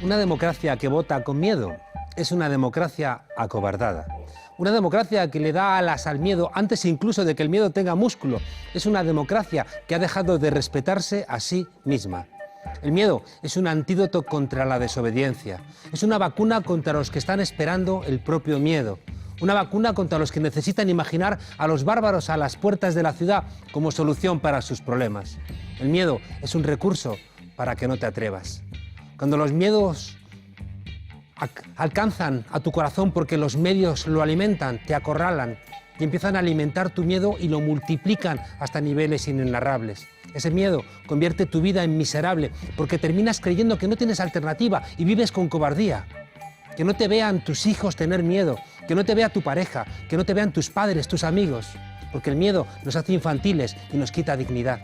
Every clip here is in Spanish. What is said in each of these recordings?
Una democracia que vota con miedo es una democracia acobardada. Una democracia que le da alas al miedo antes incluso de que el miedo tenga músculo. Es una democracia que ha dejado de respetarse a sí misma. El miedo es un antídoto contra la desobediencia. Es una vacuna contra los que están esperando el propio miedo. Una vacuna contra los que necesitan imaginar a los bárbaros a las puertas de la ciudad como solución para sus problemas. El miedo es un recurso para que no te atrevas. Cuando los miedos alcanzan a tu corazón porque los medios lo alimentan, te acorralan y empiezan a alimentar tu miedo y lo multiplican hasta niveles inenarrables. Ese miedo convierte tu vida en miserable porque terminas creyendo que no tienes alternativa y vives con cobardía. Que no te vean tus hijos tener miedo, que no te vea tu pareja, que no te vean tus padres, tus amigos, porque el miedo nos hace infantiles y nos quita dignidad.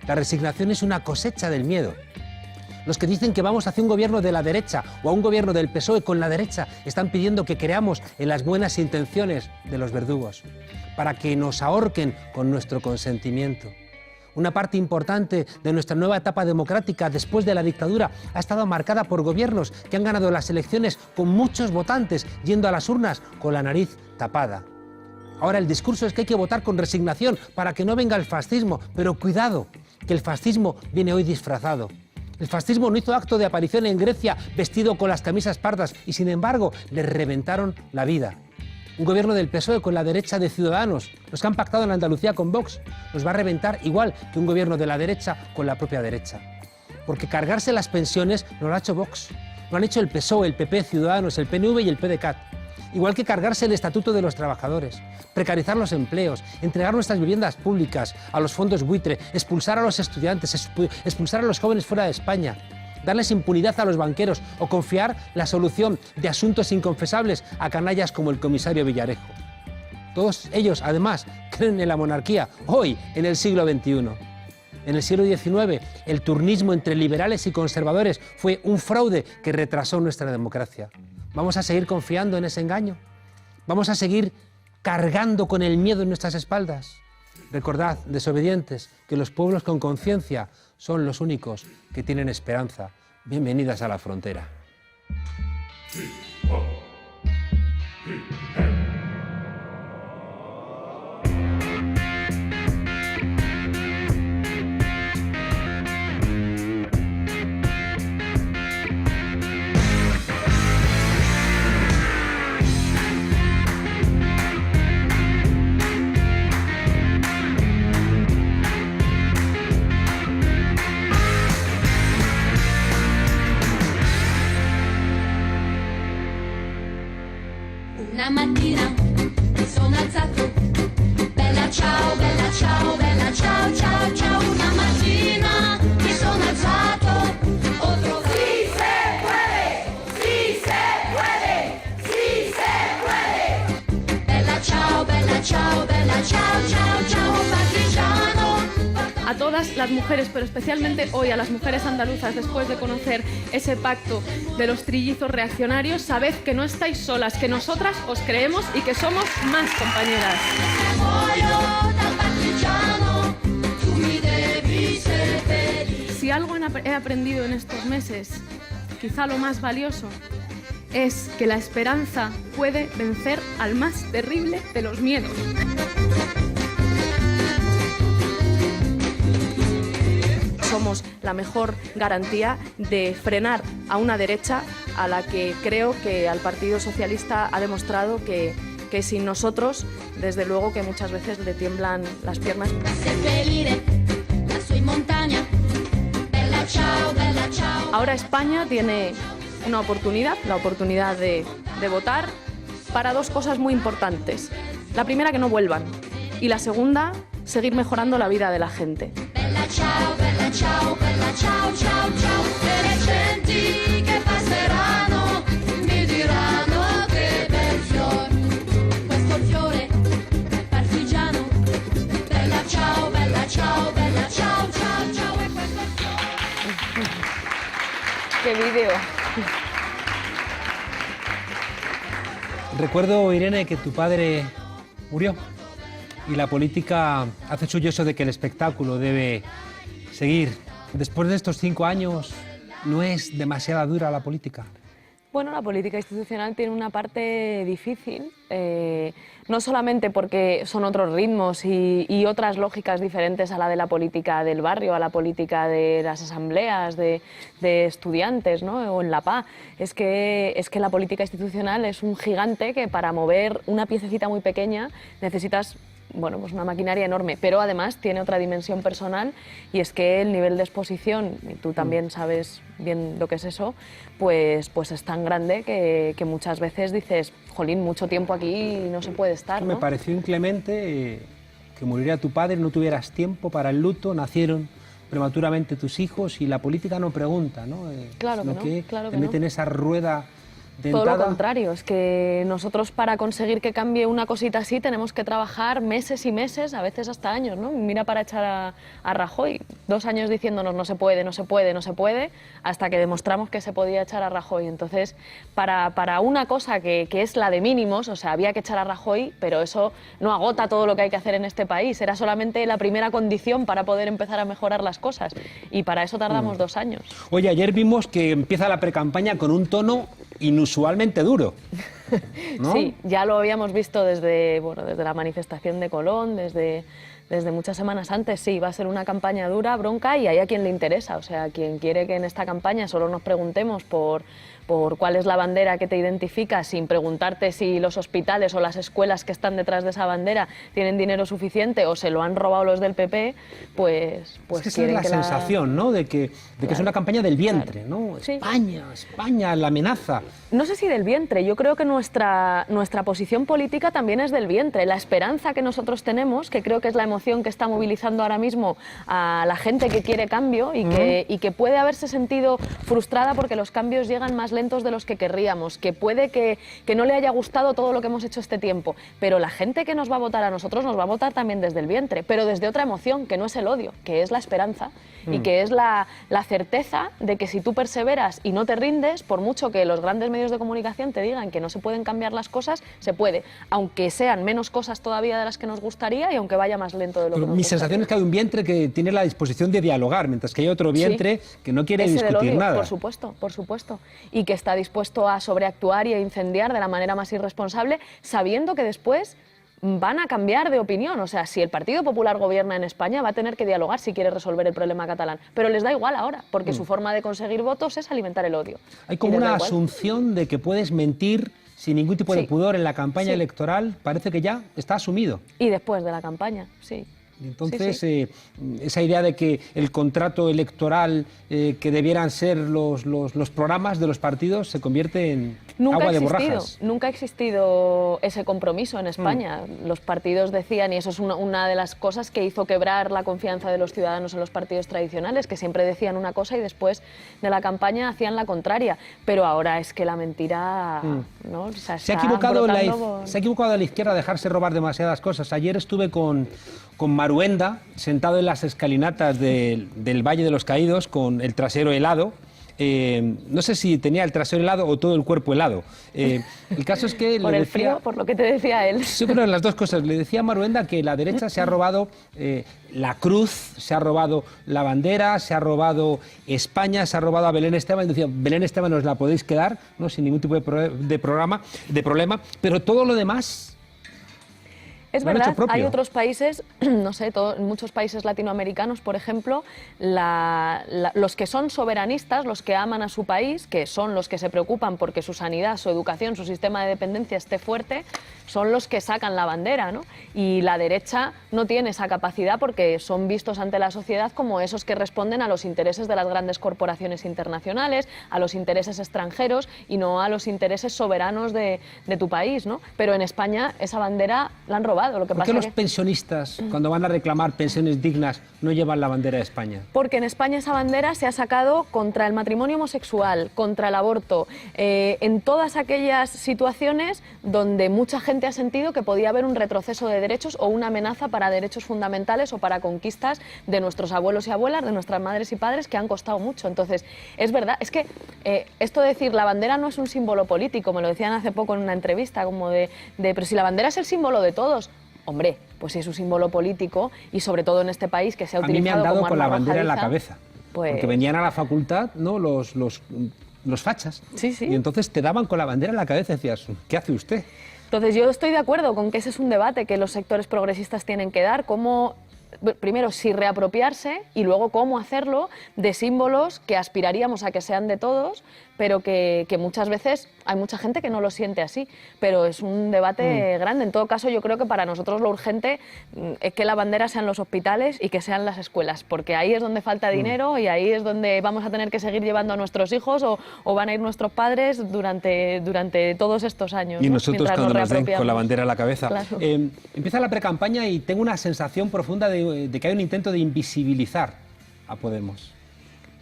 La resignación es una cosecha del miedo. Los que dicen que vamos hacia un gobierno de la derecha o a un gobierno del PSOE con la derecha están pidiendo que creamos en las buenas intenciones de los verdugos, para que nos ahorquen con nuestro consentimiento. Una parte importante de nuestra nueva etapa democrática después de la dictadura ha estado marcada por gobiernos que han ganado las elecciones con muchos votantes yendo a las urnas con la nariz tapada. Ahora el discurso es que hay que votar con resignación para que no venga el fascismo, pero cuidado, que el fascismo viene hoy disfrazado. El fascismo no hizo acto de aparición en Grecia vestido con las camisas pardas y sin embargo le reventaron la vida. Un gobierno del PSOE con la derecha de Ciudadanos, los que han pactado en Andalucía con Vox, los va a reventar igual que un gobierno de la derecha con la propia derecha. Porque cargarse las pensiones no lo ha hecho Vox, lo han hecho el PSOE, el PP, Ciudadanos, el PNV y el PDeCAT. Igual que cargarse el Estatuto de los Trabajadores, precarizar los empleos, entregar nuestras viviendas públicas a los fondos buitre, expulsar a los estudiantes, expulsar a los jóvenes fuera de España, darles impunidad a los banqueros o confiar la solución de asuntos inconfesables a canallas como el comisario Villarejo. Todos ellos, además, creen en la monarquía, hoy, en el siglo XXI. En el siglo XIX, el turnismo entre liberales y conservadores fue un fraude que retrasó nuestra democracia. ¿Vamos a seguir confiando en ese engaño? ¿Vamos a seguir cargando con el miedo en nuestras espaldas? Recordad, desobedientes, que los pueblos con conciencia son los únicos que tienen esperanza. Bienvenidas a la frontera. Una mattina mi sono alzato, bella ciao, ciao, ciao, ciao. Una mattina mi sono alzato, ho trovato. Sí se puede, sí se puede, sí se puede. Bella ciao, ciao, ciao, ciao, partigiano. A todas las mujeres, pero especialmente hoy a las mujeres andaluzas, después de conocer ese pacto de los trillizos reaccionarios, sabed que no estáis solas, que nosotras os creemos y que somos más compañeras. Si algo he aprendido en estos meses, quizá lo más valioso, es que la esperanza puede vencer al más terrible de los miedos. Somos la mejor garantía de frenar a una derecha a la que creo que al Partido Socialista ha demostrado que sin nosotros, desde luego que muchas veces le tiemblan las piernas. Ahora España tiene una oportunidad, la oportunidad de votar para dos cosas muy importantes. La primera, que no vuelvan, y la segunda, seguir mejorando la vida de la gente. Ciao, ciao, ciao, ciao. E le genti che passeranno mi diranno che bel fior. Questo fiore partigiano. Bella ciao, ciao, ciao, ciao. E questo fiore. ¡Qué vídeo! Recuerdo, Irene, que tu padre murió. Y la política hace suyo eso de que el espectáculo debe seguir. Después de estos 5 años, ¿No es demasiado dura la política? Bueno, la política institucional tiene una parte difícil, no solamente porque son otros ritmos y otras lógicas diferentes a la de la política del barrio, a la política de las asambleas, de estudiantes, ¿no? O en la PA. Es que la política institucional es un gigante que para mover una piececita muy pequeña necesitas, bueno, pues una maquinaria enorme, pero además tiene otra dimensión personal, y es que el nivel de exposición, y tú también sabes bien lo que es eso, pues es tan grande que muchas veces dices, jolín, mucho tiempo aquí y no se puede estar, ¿no? Me pareció inclemente que muriera tu padre, no tuvieras tiempo para el luto, nacieron prematuramente tus hijos y la política no pregunta, ¿no? Claro que sino no, que claro que te meten no. esa rueda Todo dentada. lo contrario, es que nosotros para conseguir que cambie una cosita así tenemos que trabajar meses y meses, a veces hasta años, ¿no? Mira para echar a Rajoy, 2 años diciéndonos no se puede, no se puede, no se puede, hasta que demostramos que se podía echar a Rajoy. Entonces, para una cosa que es la de mínimos, o sea, había que echar a Rajoy, pero eso no agota todo lo que hay que hacer en este país, era solamente la primera condición para poder empezar a mejorar las cosas, y para eso tardamos 2 años. Oye, ayer vimos que empieza la precampaña con un tono inusualmente duro, ¿no? Sí, ya lo habíamos visto desde la manifestación de Colón, desde muchas semanas antes. Sí, va a ser una campaña dura, bronca, y hay a quien le interesa. O sea, quien quiere que en esta campaña solo nos preguntemos por cuál es la bandera que te identifica, sin preguntarte si los hospitales o las escuelas que están detrás de esa bandera tienen dinero suficiente o se lo han robado los del PP, pues es que esa es quieren la que sensación, ¿no? De que es una campaña del vientre, ¿no? Sí. España, la amenaza. No sé si del vientre, yo creo que nuestra posición política también es del vientre. La esperanza que nosotros tenemos, que creo que es la emoción que está movilizando ahora mismo a la gente que quiere cambio y que puede haberse sentido frustrada porque los cambios llegan más lentos de los que querríamos, que puede que no le haya gustado todo lo que hemos hecho este tiempo, pero la gente que nos va a votar a nosotros nos va a votar también desde el vientre, pero desde otra emoción, que no es el odio, que es la esperanza y que es la certeza de que si tú perseveras y no te rindes, por mucho que los grandes medios de comunicación te digan que no se pueden cambiar las cosas, se puede, aunque sean menos cosas todavía de las que nos gustaría y aunque vaya más lento de lo que nos Mi gustaría. sensación es que hay un vientre que tiene la disposición de dialogar, mientras que hay otro vientre que no quiere Ese del discutir odio, nada. por supuesto, y que está dispuesto a sobreactuar y a incendiar de la manera más irresponsable, sabiendo que después van a cambiar de opinión. O sea, si el Partido Popular gobierna en España, va a tener que dialogar si quiere resolver el problema catalán, pero les da igual ahora, porque su forma de conseguir votos es alimentar el odio. Hay como una asunción de que puedes mentir sin ningún tipo de pudor en la campaña electoral, parece que ya está asumido. Y después de la campaña, sí. Entonces, esa idea de que el contrato electoral, que debieran ser los programas de los partidos, se convierte en agua de borrajas. Nunca ha existido ese compromiso en España. Los partidos decían, y eso es una de las cosas que hizo quebrar la confianza de los ciudadanos en los partidos tradicionales, que siempre decían una cosa y después de la campaña hacían la contraria. Pero ahora es que la mentira, ¿no? O sea, se ha equivocado la izquierda a dejarse robar demasiadas cosas. Ayer estuve con Maruenda, sentado en las escalinatas del Valle de los Caídos, con el trasero helado. No sé si tenía el trasero helado o todo el cuerpo helado. El caso es que por le el decía, frío, por lo que te decía él. Sí, pero las dos cosas. Le decía a Maruenda que la derecha se ha robado la cruz, se ha robado la bandera, se ha robado España, se ha robado a Belén Esteban. Y decía, Belén Esteban os la podéis quedar, ¿no? Sin ningún tipo de problema, pero todo lo demás... Es verdad, hay otros países, no sé, muchos países latinoamericanos, por ejemplo, los que son soberanistas, los que aman a su país, que son los que se preocupan porque su sanidad, su educación, su sistema de dependencia esté fuerte, son los que sacan la bandera, ¿no? Y la derecha no tiene esa capacidad porque son vistos ante la sociedad como esos que responden a los intereses de las grandes corporaciones internacionales, a los intereses extranjeros y no a los intereses soberanos de tu país, ¿no? Pero en España esa bandera la han robado. ¿Por qué los pensionistas, cuando van a reclamar pensiones dignas, no llevan la bandera de España? Porque en España esa bandera se ha sacado contra el matrimonio homosexual, contra el aborto, en todas aquellas situaciones donde mucha gente ha sentido que podía haber un retroceso de derechos o una amenaza para derechos fundamentales o para conquistas de nuestros abuelos y abuelas, de nuestras madres y padres, que han costado mucho. Entonces, es verdad, es que esto de decir la bandera no es un símbolo político, me lo decían hace poco en una entrevista, como pero si la bandera es el símbolo de todos. Hombre, pues sí es un símbolo político y sobre todo en este país que se ha utilizado como arma a mí me han dado con la bandera en la arrojadiza. cabeza. Pues... Porque venían a la facultad, ¿no?, los fachas. Sí, sí. Y entonces te daban con la bandera en la cabeza y decías, ¿qué hace usted? Entonces yo estoy de acuerdo con que ese es un debate que los sectores progresistas tienen que dar, cómo, primero, sí reapropiarse y luego cómo hacerlo de símbolos que aspiraríamos a que sean de todos, pero que muchas veces hay mucha gente que no lo siente así, pero es un debate grande. En todo caso, yo creo que para nosotros lo urgente es que la bandera sea en los hospitales y que sean las escuelas, porque ahí es donde falta dinero y ahí es donde vamos a tener que seguir llevando a nuestros hijos o van a ir nuestros padres durante todos estos años. Y ¿no? nosotros Mientras cuando nos den reapropiamos. con la bandera en la cabeza. Claro. Empieza la precampaña y tengo una sensación profunda de que hay un intento de invisibilizar a Podemos.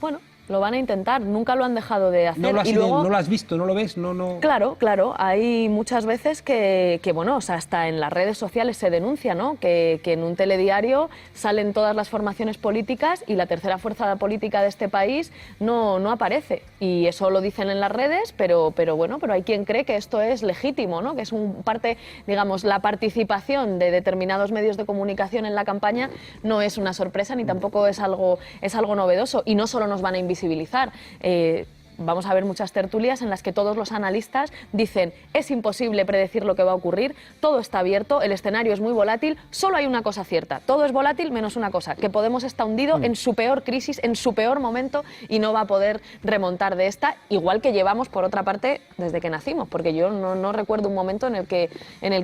Bueno, lo van a intentar, nunca lo han dejado de hacer. No lo has, y luego, no lo has visto, no lo ves, no. Claro, hay muchas veces que bueno, o sea, hasta en las redes sociales se denuncia, ¿no?, que en un telediario salen todas las formaciones políticas y la tercera fuerza política de este país no aparece. Y eso lo dicen en las redes, pero bueno, pero hay quien cree que esto es legítimo, ¿no?, que es parte, digamos, la participación de determinados medios de comunicación en la campaña no es una sorpresa ni tampoco es algo novedoso. Y no solo nos van a invisibilizar. Vamos a ver muchas tertulias en las que todos los analistas dicen es imposible predecir lo que va a ocurrir, todo está abierto, el escenario es muy volátil, solo hay una cosa cierta, todo es volátil menos una cosa, que Podemos está hundido en su peor crisis, en su peor momento y no va a poder remontar de esta, igual que llevamos por otra parte desde que nacimos, porque yo no recuerdo un momento en el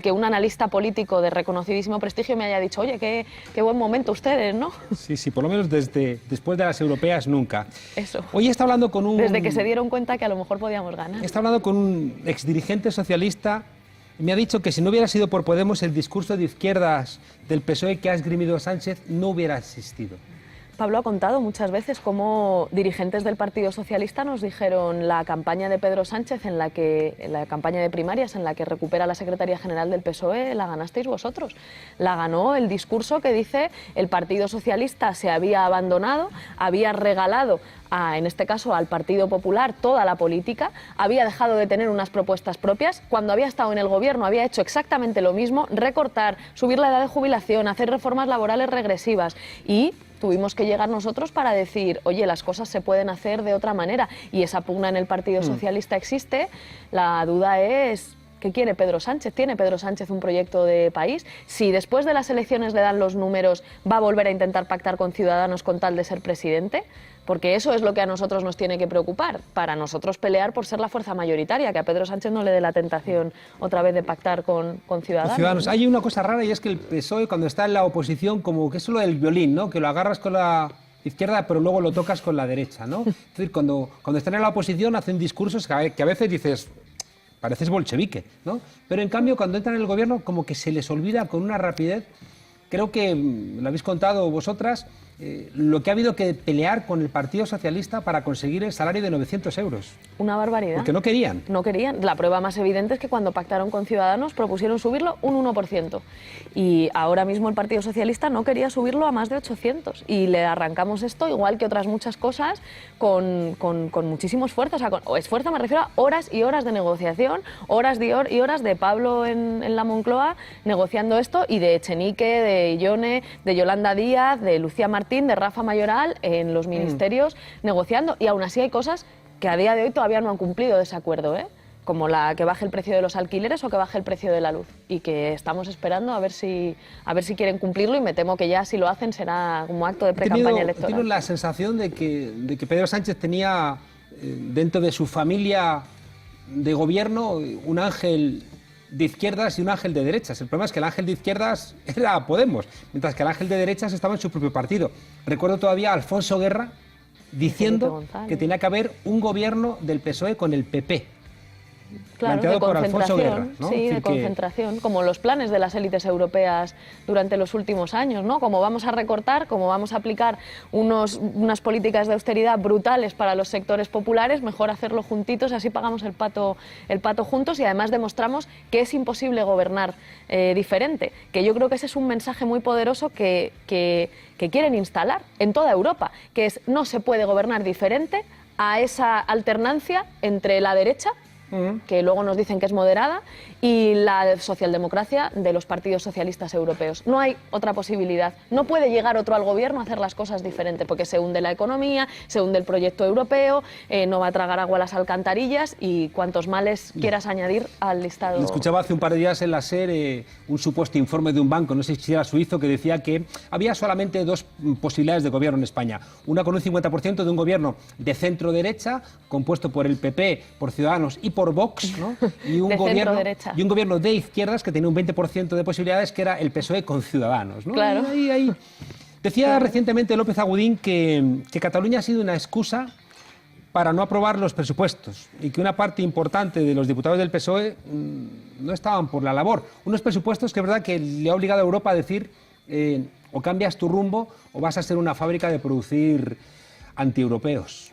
que un analista político de reconocidísimo prestigio me haya dicho, oye, qué buen momento ustedes, ¿no? Sí, por lo menos después de las europeas nunca. Eso. Hoy está hablando con Desde que se dieron cuenta que a lo mejor podíamos ganar. Está hablando con un exdirigente socialista y me ha dicho que si no hubiera sido por Podemos el discurso de izquierdas del PSOE que ha esgrimido Sánchez no hubiera existido. Pablo ha contado muchas veces cómo dirigentes del Partido Socialista nos dijeron la campaña de Pedro Sánchez, en la campaña de primarias en la que recupera la Secretaría General del PSOE, la ganasteis vosotros. La ganó el discurso que dice el Partido Socialista se había abandonado, había regalado en este caso al Partido Popular toda la política, había dejado de tener unas propuestas propias, cuando había estado en el gobierno había hecho exactamente lo mismo, recortar, subir la edad de jubilación, hacer reformas laborales regresivas y tuvimos que llegar nosotros para decir, oye, las cosas se pueden hacer de otra manera y esa pugna en el Partido Socialista existe. La duda es, ¿qué quiere Pedro Sánchez? ¿Tiene Pedro Sánchez un proyecto de país? Si después de las elecciones le dan los números, ¿va a volver a intentar pactar con Ciudadanos con tal de ser presidente? Porque eso es lo que a nosotros nos tiene que preocupar, para nosotros pelear por ser la fuerza mayoritaria, que a Pedro Sánchez no le dé la tentación otra vez de pactar con Ciudadanos. Hay una cosa rara y es que el PSOE cuando está en la oposición como que es lo del violín, ¿no?, que lo agarras con la izquierda pero luego lo tocas con la derecha, ¿no? Es decir, cuando están en la oposición hacen discursos que a veces dices, pareces bolchevique, ¿no? Pero en cambio cuando entran en el gobierno como que se les olvida con una rapidez. Creo que lo habéis contado vosotras, lo que ha habido que pelear con el Partido Socialista para conseguir el salario de 900 euros. Una barbaridad. Porque no querían. No querían. La prueba más evidente es que cuando pactaron con Ciudadanos propusieron subirlo un 1%. Y ahora mismo el Partido Socialista no quería subirlo a más de 800. Y le arrancamos esto, igual que otras muchas cosas, con muchísimo esfuerzo. O sea, esfuerzo me refiero a horas y horas de negociación, horas y horas de Pablo en la Moncloa negociando esto y de Echenique, de Ione, de Yolanda Díaz, de Lucía Martín, de Rafa Mayoral en los ministerios negociando. Y aún así hay cosas que a día de hoy todavía no han cumplido de ese acuerdo, como la que baje el precio de los alquileres o que baje el precio de la luz, y que estamos esperando a ver si quieren cumplirlo, y me temo que ya si lo hacen será como acto de pre-campaña electoral. Tengo la sensación de que Pedro Sánchez tenía dentro de su familia de gobierno un ángel de izquierdas y un ángel de derechas. El problema es que el ángel de izquierdas era Podemos, mientras que el ángel de derechas estaba en su propio partido. Recuerdo todavía a Alfonso Guerra diciendo que tenía que haber un gobierno del PSOE con el PP. Claro, planteado de por Alfonso Guerra, concentración, ¿no? sí, de concentración, como los planes de las élites europeas durante los últimos años, ¿no? Como vamos a recortar, como vamos a aplicar unas políticas de austeridad brutales para los sectores populares, mejor hacerlo juntitos, así pagamos el pato juntos, y además demostramos que es imposible gobernar diferente, que yo creo que ese es un mensaje muy poderoso que quieren instalar en toda Europa, que es no se puede gobernar diferente a esa alternancia entre la derecha que luego nos dicen que es moderada, y la socialdemocracia de los partidos socialistas europeos. No hay otra posibilidad. No puede llegar otro al gobierno a hacer las cosas diferentes, porque se hunde la economía, se hunde el proyecto europeo, no va a tragar agua a las alcantarillas y cuantos males quieras añadir al listado. Lo escuchaba hace un par de días en la SER un supuesto informe de un banco, no sé si era suizo, que decía que había solamente dos posibilidades de gobierno en España. Una con un 50% de un gobierno de centro-derecha, compuesto por el PP, por Ciudadanos y por Vox, ¿no? Y un gobierno de izquierdas que tenía un 20% de posibilidades, que era el PSOE con Ciudadanos, ¿no? Claro. Ahí. Decía recientemente López Agudín que Cataluña ha sido una excusa para no aprobar los presupuestos y que una parte importante de los diputados del PSOE no estaban por la labor. Unos presupuestos que es verdad que le ha obligado a Europa a decir o cambias tu rumbo o vas a ser una fábrica de producir antieuropeos.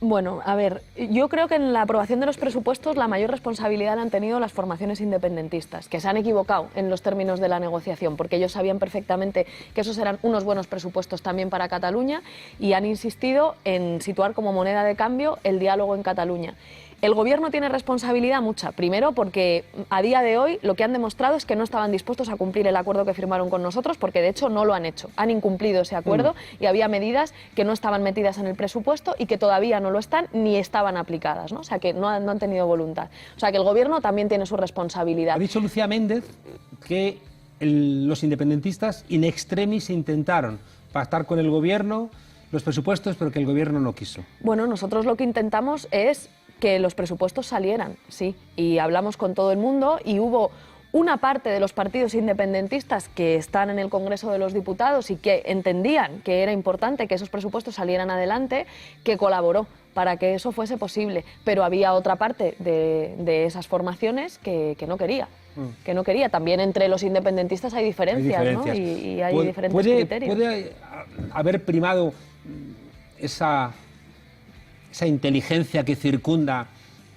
Bueno, a ver, yo creo que en la aprobación de los presupuestos la mayor responsabilidad la han tenido las formaciones independentistas, que se han equivocado en los términos de la negociación, porque ellos sabían perfectamente que esos eran unos buenos presupuestos también para Cataluña y han insistido en situar como moneda de cambio el diálogo en Cataluña. El Gobierno tiene responsabilidad mucha, primero porque a día de hoy lo que han demostrado es que no estaban dispuestos a cumplir el acuerdo que firmaron con nosotros, porque de hecho no lo han hecho, han incumplido ese acuerdo y había medidas que no estaban metidas en el presupuesto y que todavía no lo están ni estaban aplicadas, ¿no? O sea que no han tenido voluntad. O sea que el Gobierno también tiene su responsabilidad. Ha dicho Lucía Méndez que los independentistas in extremis intentaron pactar con el Gobierno los presupuestos, pero que el Gobierno no quiso. Bueno, nosotros lo que intentamos es que los presupuestos salieran, sí, y hablamos con todo el mundo y hubo una parte de los partidos independentistas que están en el Congreso de los Diputados y que entendían que era importante que esos presupuestos salieran adelante, que colaboró para que eso fuese posible, pero había otra parte de esas formaciones que no quería. Que no quería. También entre los independentistas hay diferencias, ¿no? Y hay diferentes criterios. ¿Puede haber primado esa inteligencia que circunda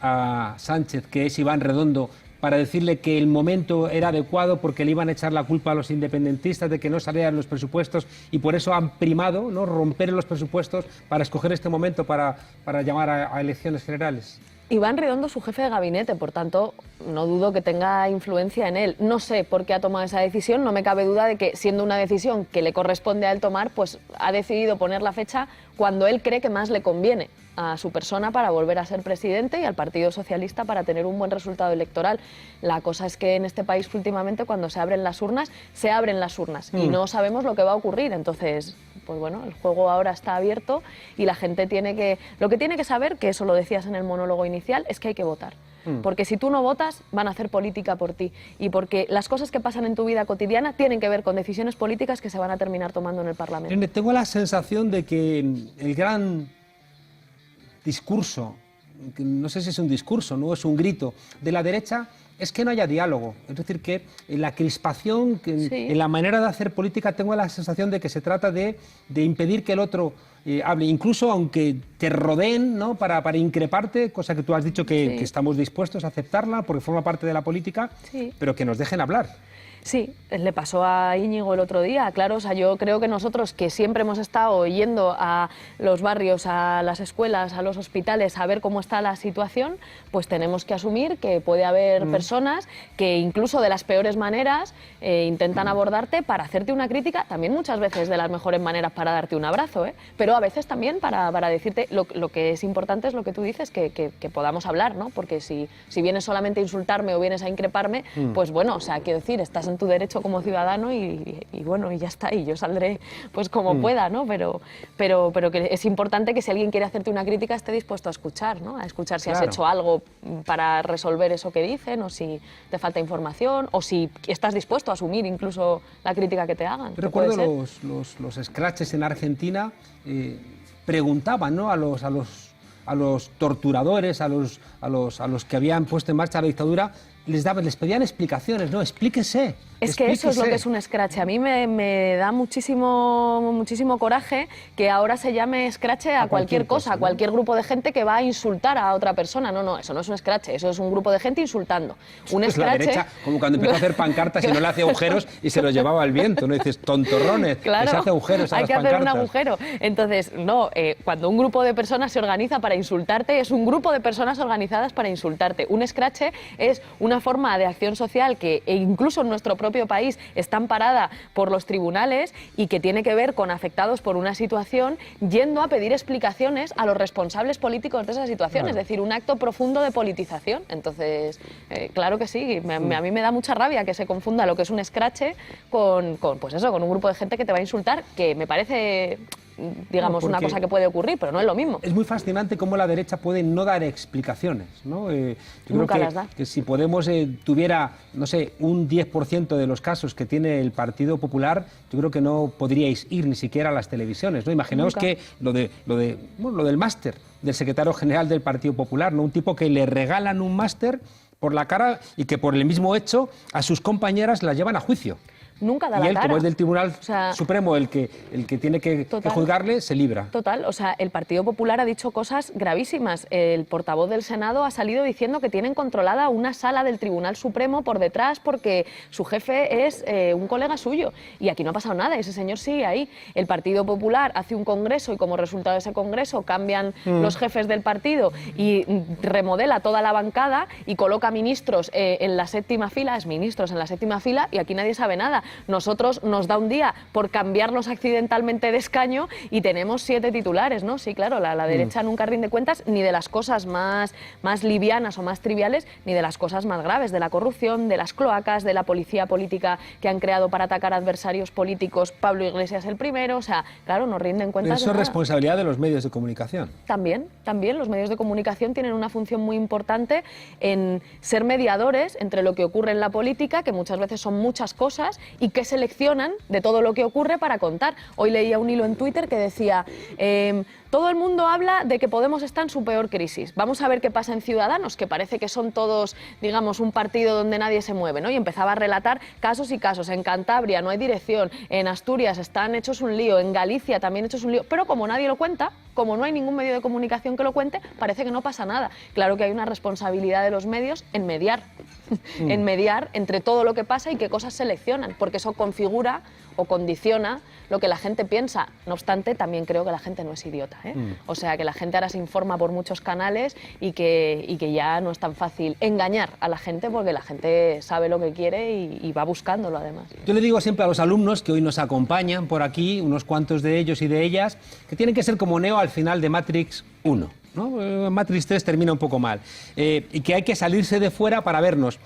a Sánchez, que es Iván Redondo, para decirle que el momento era adecuado porque le iban a echar la culpa a los independentistas de que no salieran los presupuestos y por eso han primado, ¿no?, romper los presupuestos para escoger este momento para llamar a elecciones generales? Iván Redondo es su jefe de gabinete, por tanto, no dudo que tenga influencia en él. No sé por qué ha tomado esa decisión, no me cabe duda de que, siendo una decisión que le corresponde a él tomar, pues ha decidido poner la fecha cuando él cree que más le conviene a su persona para volver a ser presidente y al Partido Socialista para tener un buen resultado electoral. La cosa es que en este país últimamente cuando se abren las urnas y no sabemos lo que va a ocurrir. Entonces, pues bueno, el juego ahora está abierto y la gente lo que tiene que saber, que eso lo decías en el monólogo inicial, es que hay que votar. Porque si tú no votas, van a hacer política por ti. Y porque las cosas que pasan en tu vida cotidiana tienen que ver con decisiones políticas que se van a terminar tomando en el Parlamento. Tengo la sensación de que el gran discurso, que no sé si es un discurso, no es un grito, de la derecha es que no haya diálogo. Es decir, que en la crispación, en la manera de hacer política, tengo la sensación de que se trata de impedir que el otro hable, incluso aunque te rodeen, ¿no?, para increparte, cosa que tú has dicho que estamos dispuestos a aceptarla porque forma parte de la política, pero que nos dejen hablar. Sí, le pasó a Íñigo el otro día, claro. O sea, yo creo que nosotros, que siempre hemos estado yendo a los barrios, a las escuelas, a los hospitales, a ver cómo está la situación, pues tenemos que asumir que puede haber personas que incluso de las peores maneras intentan abordarte para hacerte una crítica, también muchas veces de las mejores maneras para darte un abrazo, pero a veces también para decirte lo que es importante es lo que tú dices, que podamos hablar, ¿no? Porque si vienes solamente a insultarme o vienes a increparme, pues bueno, o sea, quiero decir, estás en tu derecho como ciudadano y bueno, y ya está, y yo saldré pues como pueda, ¿no? Pero que es importante que si alguien quiere hacerte una crítica esté dispuesto a escuchar, ¿no? A escuchar si has hecho algo para resolver eso que dicen, o si te falta información, o si estás dispuesto a asumir incluso la crítica que te hagan. Recuerdo los scratches en Argentina, preguntaban, ¿no?, a los torturadores, a los que habían puesto en marcha la dictadura, les pedían explicaciones, ¿no? Explíquese. Es que eso es lo que es un escrache. A mí me da muchísimo coraje que ahora se llame escrache a cualquier cosa, a cualquier grupo de gente que va a insultar a otra persona. No, eso no es un escrache, eso es un grupo de gente insultando. Un pues escrache... la derecha, como cuando empezó a hacer pancartas y no le hace agujeros y se los llevaba al viento, ¿no? Dices, tontorrones, claro, les hace agujeros a hay las que hacer pancartas. un agujero. Entonces, no, cuando un grupo de personas se organiza para insultarte, es un grupo de personas organizadas para insultarte. Un escrache es una forma de acción social que incluso en nuestro propio país está amparada por los tribunales y que tiene que ver con afectados por una situación yendo a pedir explicaciones a los responsables políticos de esa situación, Claro. es decir, un acto profundo de politización. Entonces, claro que sí, a mí me da mucha rabia que se confunda lo que es un escrache con un grupo de gente que te va a insultar, que me parece, digamos, No, una porque cosa que puede ocurrir, pero no es lo mismo. Es muy fascinante cómo la derecha puede no dar explicaciones, ¿no? Yo Nunca creo las da. que si Podemos tuviera, no sé, un 10% de los casos que tiene el Partido Popular, yo creo que no podríais ir ni siquiera a las televisiones, ¿no? Imaginaos Nunca. que lo del máster del secretario general del Partido Popular, ¿no? Un tipo que le regalan un máster por la cara y que por el mismo hecho a sus compañeras las llevan a juicio. Nunca da Y la él, cara. como es del Tribunal O sea, Supremo el que tiene que Total. juzgarle, se libra. Total, o sea, el Partido Popular ha dicho cosas gravísimas. El portavoz del Senado ha salido diciendo que tienen controlada una sala del Tribunal Supremo por detrás porque su jefe es un colega suyo. Y aquí no ha pasado nada, ese señor sigue ahí. El Partido Popular hace un congreso y como resultado de ese congreso cambian los jefes del partido y remodela toda la bancada y coloca ministros en la séptima fila, exministros en la séptima fila, y aquí nadie sabe nada. Nosotros nos da un día por cambiarnos accidentalmente de escaño y tenemos 7 titulares, ¿no? Sí, claro, la derecha nunca rinde cuentas ni de las cosas más livianas o más triviales, ni de las cosas más graves, de la corrupción, de las cloacas, de la policía política que han creado para atacar a adversarios políticos, Pablo Iglesias el primero, o sea, claro, no rinden cuentas Eso de es nada. responsabilidad de los medios de comunicación. También los medios de comunicación tienen una función muy importante en ser mediadores entre lo que ocurre en la política, que muchas veces son muchas cosas, y que seleccionan de todo lo que ocurre para contar. Hoy leía un hilo en Twitter que decía, todo el mundo habla de que Podemos está en su peor crisis. Vamos a ver qué pasa en Ciudadanos, que parece que son todos, digamos, un partido donde nadie se mueve, ¿no? Y empezaba a relatar casos y casos. En Cantabria no hay dirección, en Asturias están hechos un lío, en Galicia también hechos un lío, pero como nadie lo cuenta, como no hay ningún medio de comunicación que lo cuente, parece que no pasa nada. Claro que hay una responsabilidad de los medios en mediar, en mediar entre todo lo que pasa y qué cosas seleccionan, porque eso configura o condiciona lo que la gente piensa. No obstante, también creo que la gente no es idiota, ¿eh? O sea, que la gente ahora se informa por muchos canales y que ya no es tan fácil engañar a la gente porque la gente sabe lo que quiere y va buscándolo además. Yo le digo siempre a los alumnos que hoy nos acompañan por aquí, unos cuantos de ellos y de ellas, que tienen que ser como Neo al final de Matrix 1, ¿no? Matrix 3 termina un poco mal, y que hay que salirse de fuera para vernos.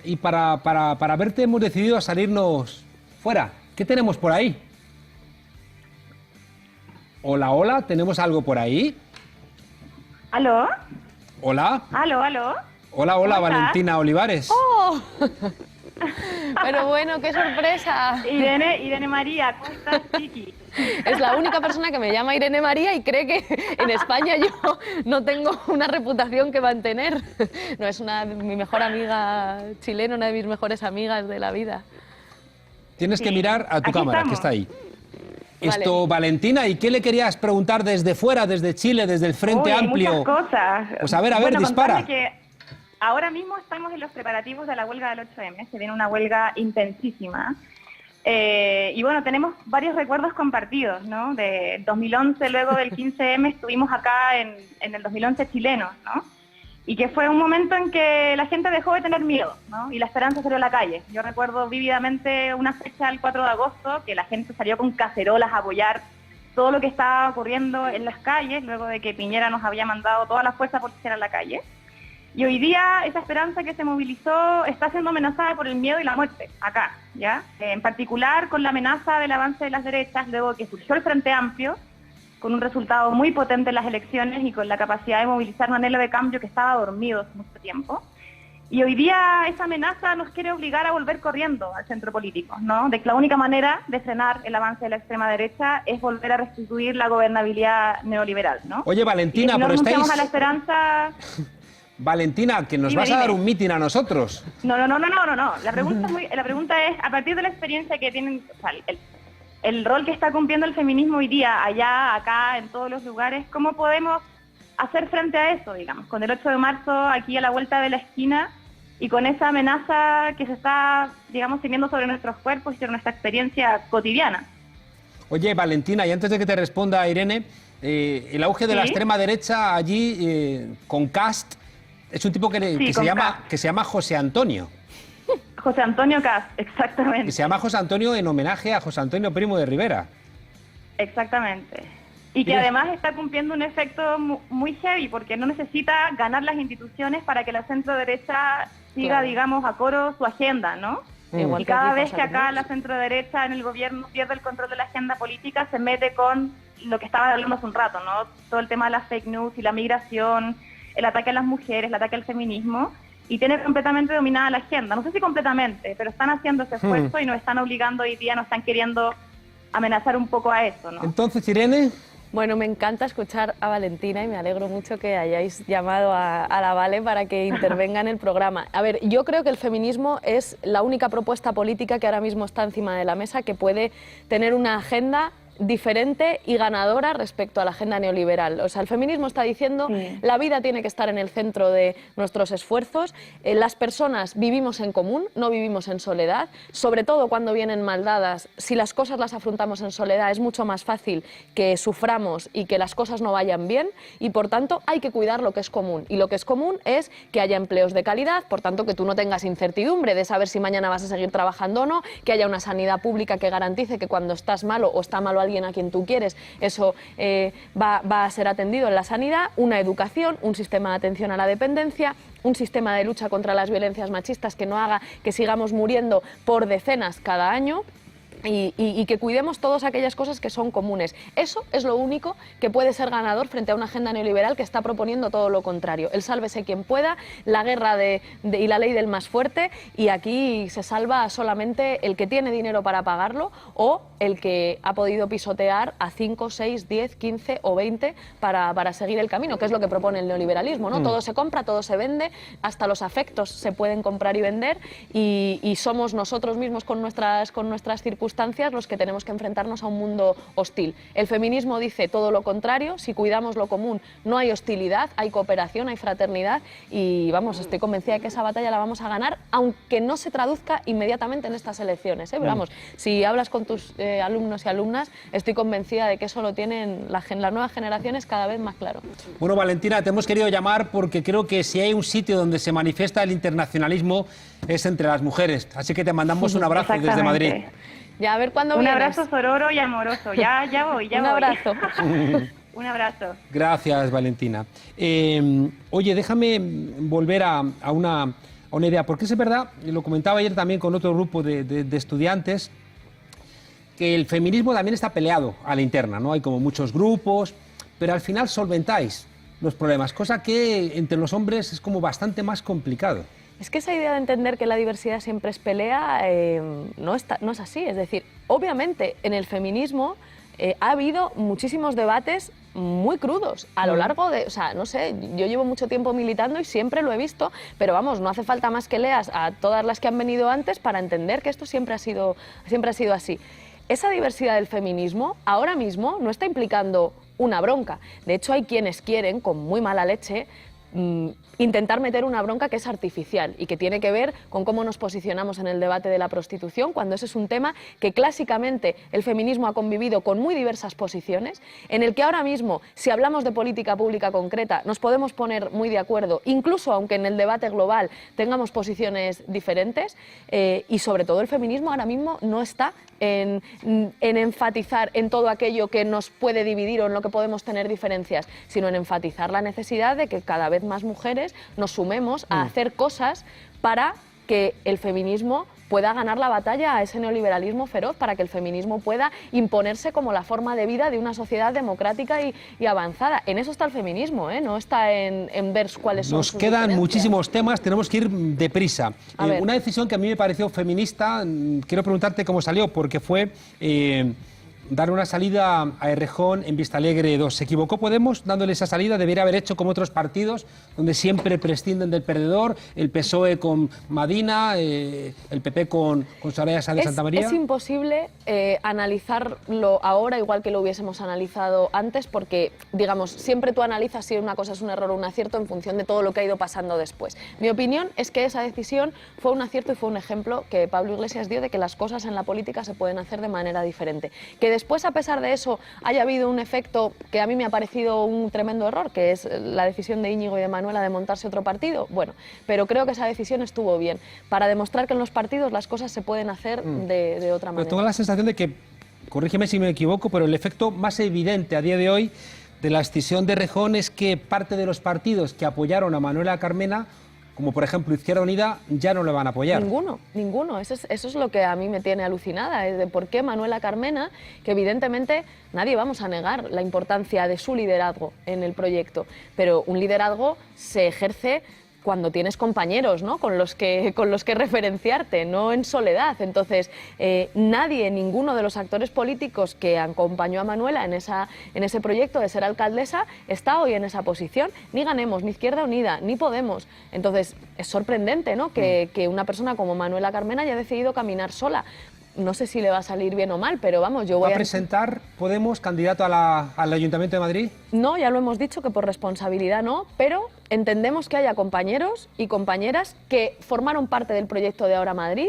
Y para verte hemos decidido salirnos fuera. ¿Qué tenemos por ahí? Hola, hola, ¿tenemos algo por ahí? ¿Aló? Hola. ¿Aló, aló? Hola, hola, ¿Cómo estás? Valentina Olivares. ¡Oh! Pero bueno, qué sorpresa. Irene María, ¿cómo estás, Chiqui? Es la única persona que me llama Irene María y cree que en España yo no tengo una reputación que mantener. No, es mi mejor amiga chilena, una de mis mejores amigas de la vida. Tienes que Sí, mirar a tu aquí cámara, que estamos. está ahí. Vale. Esto, Valentina, ¿y qué le querías preguntar desde fuera, desde Chile, desde el Frente Uy, hay Amplio? muchas cosas. Pues a ver, Bueno, dispara. contarle que ahora mismo estamos en los preparativos de la huelga del 8M. Se viene una huelga intensísima. Y bueno, tenemos varios recuerdos compartidos, ¿no? De 2011, luego del 15M, estuvimos acá en el 2011 chileno, ¿no? Y que fue un momento en que la gente dejó de tener miedo, ¿no? Y la esperanza salió a la calle. Yo recuerdo vívidamente una fecha, el 4 de agosto, que la gente salió con cacerolas a apoyar todo lo que estaba ocurriendo en las calles, luego de que Piñera nos había mandado toda la fuerza policial a la calle. Y hoy día esa esperanza que se movilizó está siendo amenazada por el miedo y la muerte, acá, ¿ya? En particular con la amenaza del avance de las derechas, luego que surgió el Frente Amplio, con un resultado muy potente en las elecciones y con la capacidad de movilizar un anhelo de cambio que estaba dormido hace mucho tiempo. Y hoy día esa amenaza nos quiere obligar a volver corriendo al centro político, ¿no? De que la única manera de frenar el avance de la extrema derecha es volver a restituir la gobernabilidad neoliberal, ¿no? Oye, Y Valentina, que si no pero renunciamos estáis... a la esperanza... Valentina, que nos Dime, vas a dar dime. un mitin a nosotros. No. La pregunta es, a partir de la experiencia que tienen, o sea, el rol que está cumpliendo el feminismo hoy día, allá, acá, en todos los lugares, ¿cómo podemos hacer frente a eso, digamos, con el 8 de marzo aquí a la vuelta de la esquina y con esa amenaza que se está, digamos, teniendo sobre nuestros cuerpos y sobre nuestra experiencia cotidiana? Oye, Valentina, y antes de que te responda Irene, el auge de la ¿Sí? extrema derecha allí con Cast es un tipo que se llama José Antonio. José Antonio Cast, exactamente. Que se llama José Antonio en homenaje a José Antonio Primo de Rivera. Exactamente. Y que Mira. además está cumpliendo un efecto muy heavy, porque no necesita ganar las instituciones para que la centro derecha siga, Claro. digamos, a coro su agenda, ¿no? Igual Y que cada aquí vez pasa que con acá ellos. la centro derecha en el gobierno pierde el control de la agenda política, se mete con lo que estaba hablando hace un rato, ¿no? Todo el tema de las fake news y la migración, el ataque a las mujeres, el ataque al feminismo, y tiene completamente dominada la agenda. No sé si completamente, pero están haciendo ese esfuerzo y nos están obligando hoy día, nos están queriendo amenazar un poco a eso, ¿no? Entonces, Irene, Bueno, me encanta escuchar a Valentina y me alegro mucho que hayáis llamado a la Vale para que intervenga en el programa. A ver, yo creo que el feminismo es la única propuesta política que ahora mismo está encima de la mesa que puede tener una agenda diferente y ganadora respecto a la agenda neoliberal. O sea, el feminismo está diciendo la vida tiene que estar en el centro de nuestros esfuerzos, las personas vivimos en común, no vivimos en soledad, sobre todo cuando vienen mal dadas, si las cosas las afrontamos en soledad es mucho más fácil que suframos y que las cosas no vayan bien y por tanto hay que cuidar lo que es común y lo que es común es que haya empleos de calidad, por tanto que tú no tengas incertidumbre de saber si mañana vas a seguir trabajando o no, que haya una sanidad pública que garantice que cuando estás malo o está malo alguien a quien tú quieres, eso va a ser atendido en la sanidad, una educación, un sistema de atención a la dependencia, un sistema de lucha contra las violencias machistas que no haga que sigamos muriendo por decenas cada año. Y que cuidemos todas aquellas cosas que son comunes. Eso es lo único que puede ser ganador frente a una agenda neoliberal que está proponiendo todo lo contrario. El sálvese quien pueda, la guerra y la ley del más fuerte, y aquí se salva solamente el que tiene dinero para pagarlo o el que ha podido pisotear a 5, 6, 10, 15 o 20 para seguir el camino, que es lo que propone el neoliberalismo, ¿no? Todo se compra, todo se vende, hasta los afectos se pueden comprar y vender y somos nosotros mismos con nuestras circunstancias los que tenemos que enfrentarnos a un mundo hostil. El feminismo dice todo lo contrario, si cuidamos lo común no hay hostilidad, hay cooperación, hay fraternidad y vamos, estoy convencida de que esa batalla la vamos a ganar, aunque no se traduzca inmediatamente en estas elecciones, ¿eh? Pero vamos, si hablas con tus alumnos y alumnas, estoy convencida de que eso lo tienen las nuevas generaciones cada vez más claro. bueno, Valentina, te hemos querido llamar porque creo que si hay un sitio donde se manifiesta el internacionalismo es entre las mujeres, así que te mandamos un abrazo desde Madrid. Ya, a ver cuándo Un vienes. abrazo sororo y amoroso. Ya voy. Un abrazo. Un abrazo. Gracias, Valentina. Oye, déjame volver a una idea, porque es verdad, y lo comentaba ayer también con otro grupo de estudiantes, que el feminismo también está peleado a la interna, ¿no? Hay como muchos grupos, pero al final solventáis los problemas, cosa que entre los hombres es como bastante más complicado. Es que esa idea de entender que la diversidad siempre es pelea no es así. Es decir, obviamente en el feminismo ha habido muchísimos debates muy crudos a lo largo de, o sea, no sé, yo llevo mucho tiempo militando y siempre lo he visto, pero vamos, no hace falta más que leas a todas las que han venido antes para entender que esto siempre ha sido así. Esa diversidad del feminismo ahora mismo no está implicando una bronca. De hecho, hay quienes quieren, con muy mala leche, intentar meter una bronca que es artificial y que tiene que ver con cómo nos posicionamos en el debate de la prostitución, cuando ese es un tema que clásicamente el feminismo ha convivido con muy diversas posiciones, en el que ahora mismo, si hablamos de política pública concreta, nos podemos poner muy de acuerdo, incluso aunque en el debate global tengamos posiciones diferentes, y sobre todo el feminismo ahora mismo no está en enfatizar en todo aquello que nos puede dividir o en lo que podemos tener diferencias, sino en enfatizar la necesidad de que cada vez más mujeres nos sumemos a hacer cosas para que el feminismo pueda ganar la batalla a ese neoliberalismo feroz, para que el feminismo pueda imponerse como la forma de vida de una sociedad democrática y avanzada. En eso está el feminismo, ¿eh? No está en ver cuáles son sus Nos quedan diferencias. muchísimos temas, tenemos que ir deprisa. A ver. Una decisión que a mí me pareció feminista, quiero preguntarte cómo salió, porque fue dar una salida a Errejón en Vistalegre 2. ¿Se equivocó Podemos dándole esa salida? Debería haber hecho como otros partidos, donde siempre prescinden del perdedor, el PSOE con Madina, el PP con Soraya Sáenz de Santa María. Es imposible analizarlo ahora igual que lo hubiésemos analizado antes, porque, digamos, siempre tú analizas si una cosa es un error o un acierto en función de todo lo que ha ido pasando después. Mi opinión es que esa decisión fue un acierto y fue un ejemplo que Pablo Iglesias dio de que las cosas en la política se pueden hacer de manera diferente. Que después, a pesar de eso, haya habido un efecto que a mí me ha parecido un tremendo error, que es la decisión de Íñigo y de Manuela de montarse otro partido, bueno, pero creo que esa decisión estuvo bien, para demostrar que en los partidos las cosas se pueden hacer de otra manera. Pero tengo la sensación de que, corrígeme si me equivoco, pero el efecto más evidente a día de hoy de la escisión de Errejón es que parte de los partidos que apoyaron a Manuela Carmena, como por ejemplo Izquierda Unida, ya no le van a apoyar. Ninguno. Eso es lo que a mí me tiene alucinada, es de por qué Manuela Carmena, que evidentemente nadie vamos a negar la importancia de su liderazgo en el proyecto, pero un liderazgo se ejerce cuando tienes compañeros, ¿no?, con los que referenciarte, no en soledad. Entonces, ninguno de los actores políticos que acompañó a Manuela en ese proyecto de ser alcaldesa está hoy en esa posición. Ni Ganemos, ni Izquierda Unida, ni Podemos. Entonces, es sorprendente, ¿no?, que una persona como Manuela Carmena haya decidido caminar sola. No sé si le va a salir bien o mal, pero vamos, yo voy a... ¿Va a presentar Podemos candidato al Ayuntamiento de Madrid? No, ya lo hemos dicho, que por responsabilidad no, pero entendemos que haya compañeros y compañeras que formaron parte del proyecto de Ahora Madrid,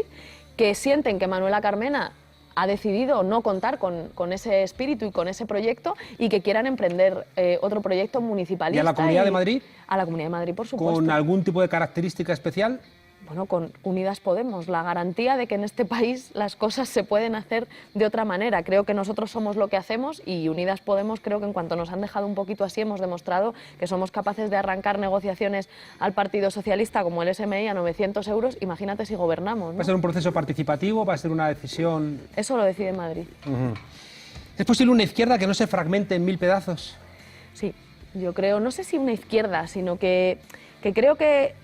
que sienten que Manuela Carmena ha decidido no contar con ese espíritu y con ese proyecto y que quieran emprender otro proyecto municipalista. ¿Y a la Comunidad de Madrid? A la Comunidad de Madrid, por supuesto. ¿Con algún tipo de característica especial? Bueno, con Unidas Podemos, la garantía de que en este país las cosas se pueden hacer de otra manera. Creo que nosotros somos lo que hacemos y Unidas Podemos, creo que en cuanto nos han dejado un poquito así, hemos demostrado que somos capaces de arrancar negociaciones al Partido Socialista como el SMI a 900 euros. Imagínate si gobernamos, ¿no? ¿Va a ser un proceso participativo? ¿Va a ser una decisión...? Eso lo decide Madrid. ¿Es posible una izquierda que no se fragmente en 1000 pedazos? Sí, yo creo, no sé si una izquierda, sino que creo que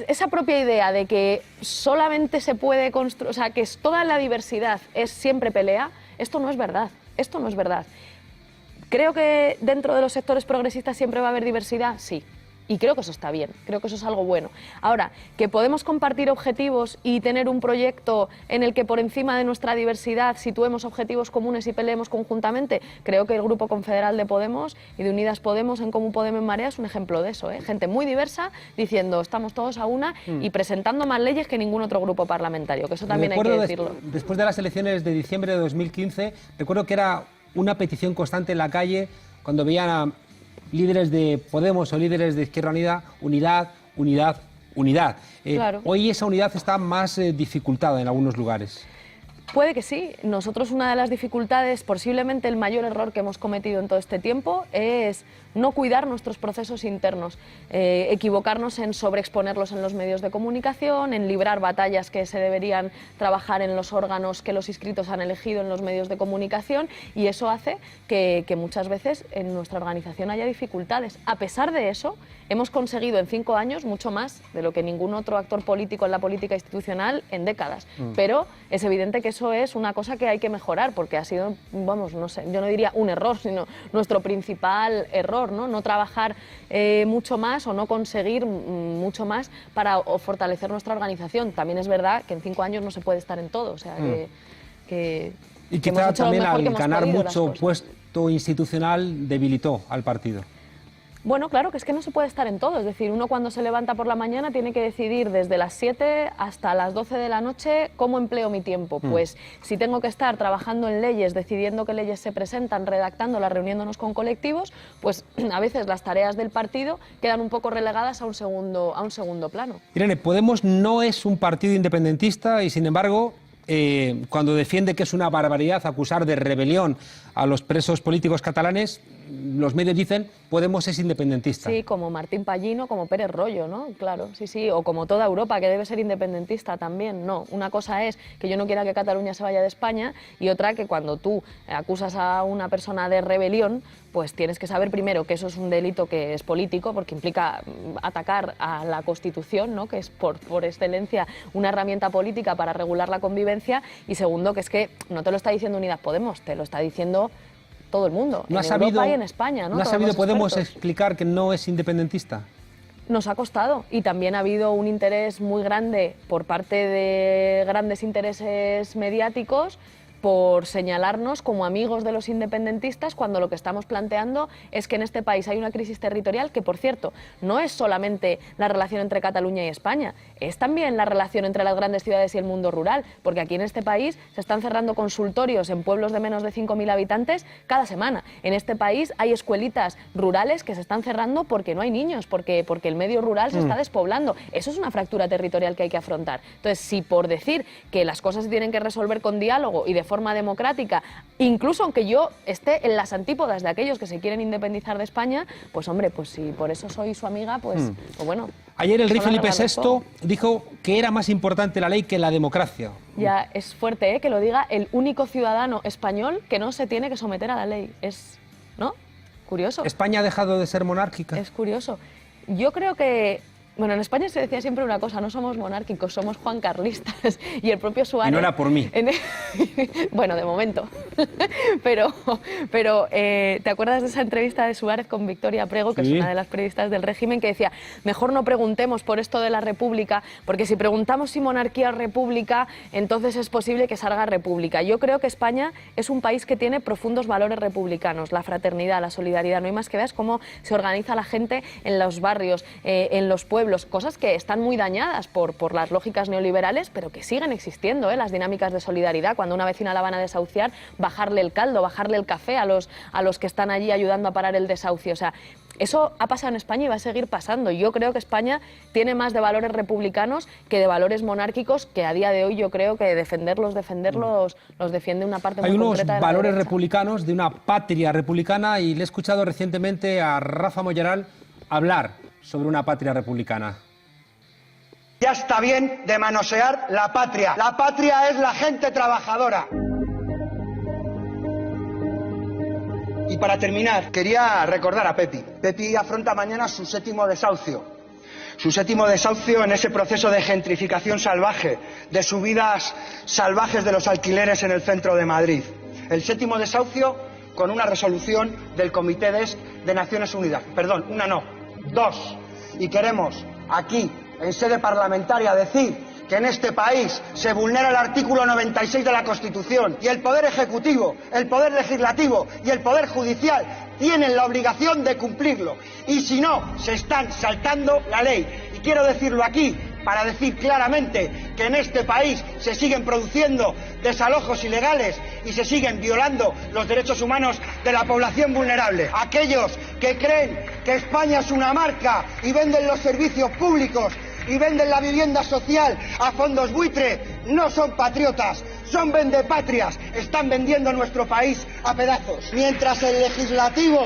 esa propia idea de que solamente se puede construir, o sea, que toda la diversidad es siempre pelea, esto no es verdad, esto no es verdad. ¿Creo que dentro de los sectores progresistas siempre va a haber diversidad? Sí. Y creo que eso está bien, creo que eso es algo bueno. Ahora, que podemos compartir objetivos y tener un proyecto en el que por encima de nuestra diversidad situemos objetivos comunes y peleemos conjuntamente, creo que el Grupo Confederal de Podemos y de Unidas Podemos en Común Podem en Marea es un ejemplo de eso, ¿eh? Gente muy diversa diciendo estamos todos a una y presentando más leyes que ningún otro grupo parlamentario, que eso también hay que decirlo. Después de las elecciones de diciembre de 2015, recuerdo que era una petición constante en la calle cuando veían a líderes de Podemos o líderes de Izquierda Unida, unidad, unidad, unidad. Claro. Hoy esa unidad está más dificultada en algunos lugares. Puede que sí. Nosotros una de las dificultades, posiblemente el mayor error que hemos cometido en todo este tiempo, es no cuidar nuestros procesos internos, equivocarnos en sobreexponerlos en los medios de comunicación, en librar batallas que se deberían trabajar en los órganos que los inscritos han elegido en los medios de comunicación, y eso hace que muchas veces en nuestra organización haya dificultades. A pesar de eso, hemos conseguido en 5 años mucho más de lo que ningún otro actor político en la política institucional en décadas. Pero es evidente que eso es una cosa que hay que mejorar, porque ha sido, vamos, no sé, yo no diría un error, sino nuestro principal error, ¿no? Trabajar mucho más o no conseguir mucho más para fortalecer nuestra organización. También es verdad que en 5 años no se puede estar en todo, o sea que y quizá también al ganar mucho puesto institucional debilitó al partido. Bueno, claro, que es que no se puede estar en todo. Es decir, uno cuando se levanta por la mañana tiene que decidir desde las 7 hasta las 12 de la noche cómo empleo mi tiempo. Pues si tengo que estar trabajando en leyes, decidiendo qué leyes se presentan, redactándolas, reuniéndonos con colectivos, pues a veces las tareas del partido quedan un poco relegadas a un segundo plano. Irene, Podemos no es un partido independentista y, sin embargo, cuando defiende que es una barbaridad acusar de rebelión a los presos políticos catalanes, los medios dicen, Podemos es independentista. Sí, como Martín Pallino, como Pérez Royo, ¿no? Claro, sí, sí, o como toda Europa, que debe ser independentista también. No, una cosa es que yo no quiera que Cataluña se vaya de España y otra que cuando tú acusas a una persona de rebelión, pues tienes que saber primero que eso es un delito que es político, porque implica atacar a la Constitución, ¿no? Que es por excelencia una herramienta política para regular la convivencia, y segundo, que es que no te lo está diciendo Unidas Podemos, te lo está diciendo todo el mundo, en Europa y en España, ¿no? ¿No ha sabido Podemos explicar que no es independentista? Nos ha costado, y también ha habido un interés muy grande por parte de grandes intereses mediáticos por señalarnos como amigos de los independentistas, cuando lo que estamos planteando es que en este país hay una crisis territorial que, por cierto, no es solamente la relación entre Cataluña y España, es también la relación entre las grandes ciudades y el mundo rural, porque aquí en este país se están cerrando consultorios en pueblos de menos de 5.000 habitantes cada semana. En este país hay escuelitas rurales que se están cerrando porque no hay niños, porque el medio rural se está despoblando. Eso es una fractura territorial que hay que afrontar. Entonces, si por decir que las cosas se tienen que resolver con diálogo y de forma democrática, incluso aunque yo esté en las antípodas de aquellos que se quieren independizar de España, pues hombre, pues si por eso soy su amiga, pues bueno. Ayer el rey Felipe VI dijo que era más importante la ley que la democracia. Ya es fuerte, que lo diga el único ciudadano español que no se tiene que someter a la ley. Es, ¿no? Curioso. ¿España ha dejado de ser monárquica? Es curioso. Yo creo que... Bueno, en España se decía siempre una cosa, no somos monárquicos, somos juancarlistas, y el propio Suárez... Y no era por mí. Bueno, de momento. pero ¿te acuerdas de esa entrevista de Suárez con Victoria Prego, que es una de las periodistas del régimen, que decía, mejor no preguntemos por esto de la república, porque si preguntamos si monarquía o república, entonces es posible que salga república? Yo creo que España es un país que tiene profundos valores republicanos, la fraternidad, la solidaridad. No hay más que veas cómo se organiza la gente en los barrios, en los pueblos, cosas que están muy dañadas por las lógicas neoliberales, pero que siguen existiendo, las dinámicas de solidaridad. Cuando una vecina la van a desahuciar, bajarle el caldo, bajarle el café a los que están allí ayudando a parar el desahucio. O sea, eso ha pasado en España y va a seguir pasando. Yo creo que España tiene más de valores republicanos que de valores monárquicos, que a día de hoy yo creo que defenderlos los defiende una parte muy concreta de la derecha. Hay unos valores republicanos de una patria republicana, y le he escuchado recientemente a Rafa Mollaral hablar sobre una patria republicana. Ya está bien de manosear la patria. La patria es la gente trabajadora. Y para terminar, quería recordar a Pepi. Pepi afronta mañana su 7º desahucio. Su 7º desahucio en ese proceso de gentrificación salvaje, de subidas salvajes de los alquileres en el centro de Madrid. El 7º desahucio con una resolución del Comité de Naciones Unidas. Perdón, una no, 2. Y queremos aquí, en sede parlamentaria, decir que en este país se vulnera el artículo 96 de la Constitución, y el Poder Ejecutivo, el Poder Legislativo y el Poder Judicial tienen la obligación de cumplirlo. Y si no, se están saltando la ley. Y quiero decirlo aquí, para decir claramente que en este país se siguen produciendo desalojos ilegales y se siguen violando los derechos humanos de la población vulnerable. Aquellos que creen que España es una marca y venden los servicios públicos y venden la vivienda social a fondos buitre, no son patriotas, son vendepatrias, están vendiendo nuestro país a pedazos. Mientras el legislativo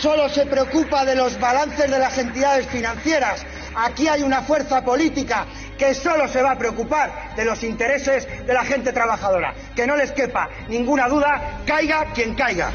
solo se preocupa de los balances de las entidades financieras, aquí hay una fuerza política que solo se va a preocupar de los intereses de la gente trabajadora. Que no les quepa ninguna duda, caiga quien caiga.